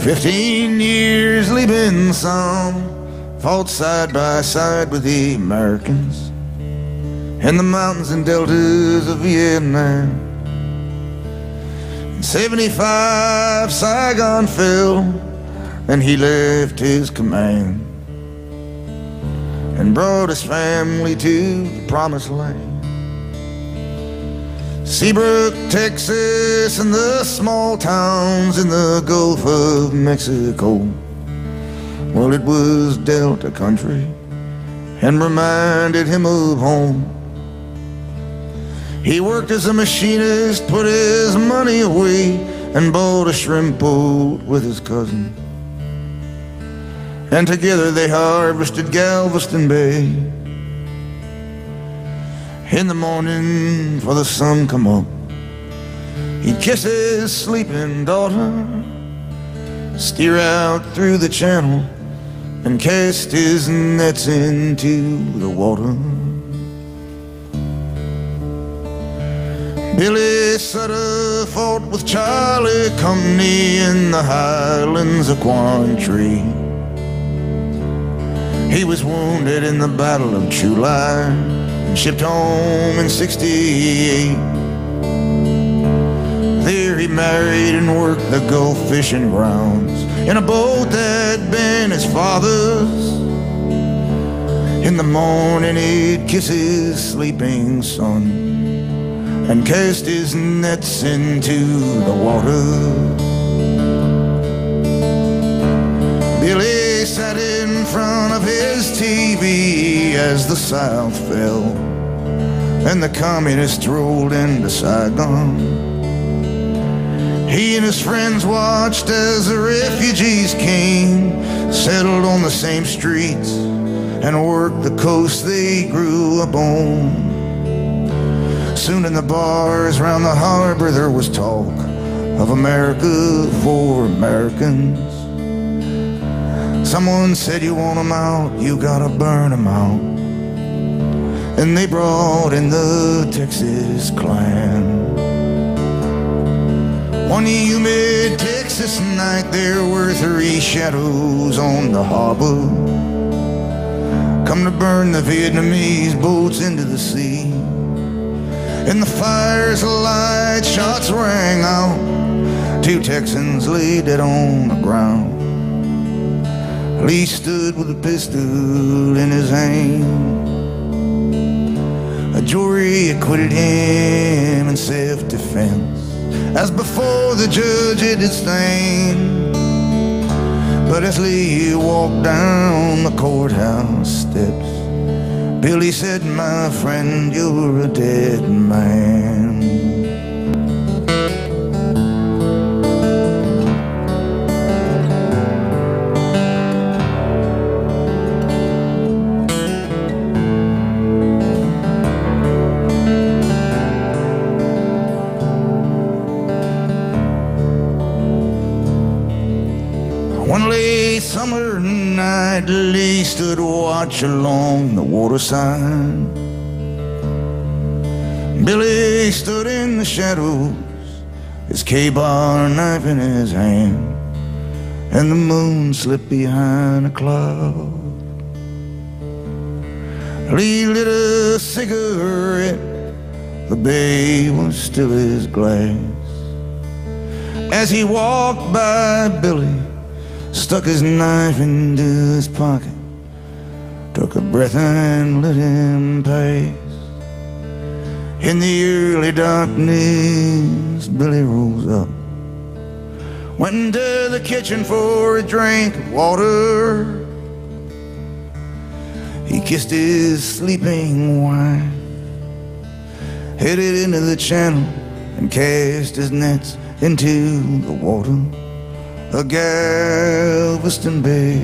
15 years leaving some, fought side by side with the Americans in the mountains and deltas of Vietnam. In 75 Saigon fell, and he left his command and brought his family to the promised land. Seabrook, Texas, and the small towns in the Gulf of Mexico. Well, it was Delta country and reminded him of home. He worked as a machinist, put his money away, and bought a shrimp boat with his cousin. And together they harvested Galveston Bay. In the morning, before the sun come up, he'd kiss his sleeping daughter, steer out through the channel, and cast his nets into the water. Billy Sutter fought with Charlie Company in the highlands of Quantry. He was wounded in the Battle of July and shipped home in '68. There he married and worked the Gulf fishing grounds in a boat that'd been his father's. In the morning he'd kiss his sleeping son and cast his nets into the water. Billy sat in front of his TV as the South fell and the communists rolled into Saigon. He and his friends watched as the refugees came, settled on the same streets, and worked the coast they grew up on. Soon in the bars round the harbor there was talk of America for Americans. Someone said, you want 'em out, you gotta burn 'em out. And they brought in the Texas Klan. One humid Texas night there were 3 shadows on the harbor, come to burn the Vietnamese boats into the sea. In the fire's light, shots rang out. 2 Texans lay dead on the ground. Lee stood with a pistol in his hand. A jury acquitted him in self-defense. As before the judge it did stand. But as Lee walked down the courthouse steps, Billy said, my friend, you're a dead man. One late summer night, Lee stood watch along the waterside. Billy stood in the shadows, his K-bar knife in his hand, and the moon slipped behind a cloud. Lee lit a cigarette, the bay was still as glass. As he walked by, Billy stuck his knife into his pocket, took a breath and let him pass. In the early darkness, Billy rose up, went into the kitchen for a drink of water. He kissed his sleeping wife, headed into the channel and cast his nets into the water of Galveston Bay.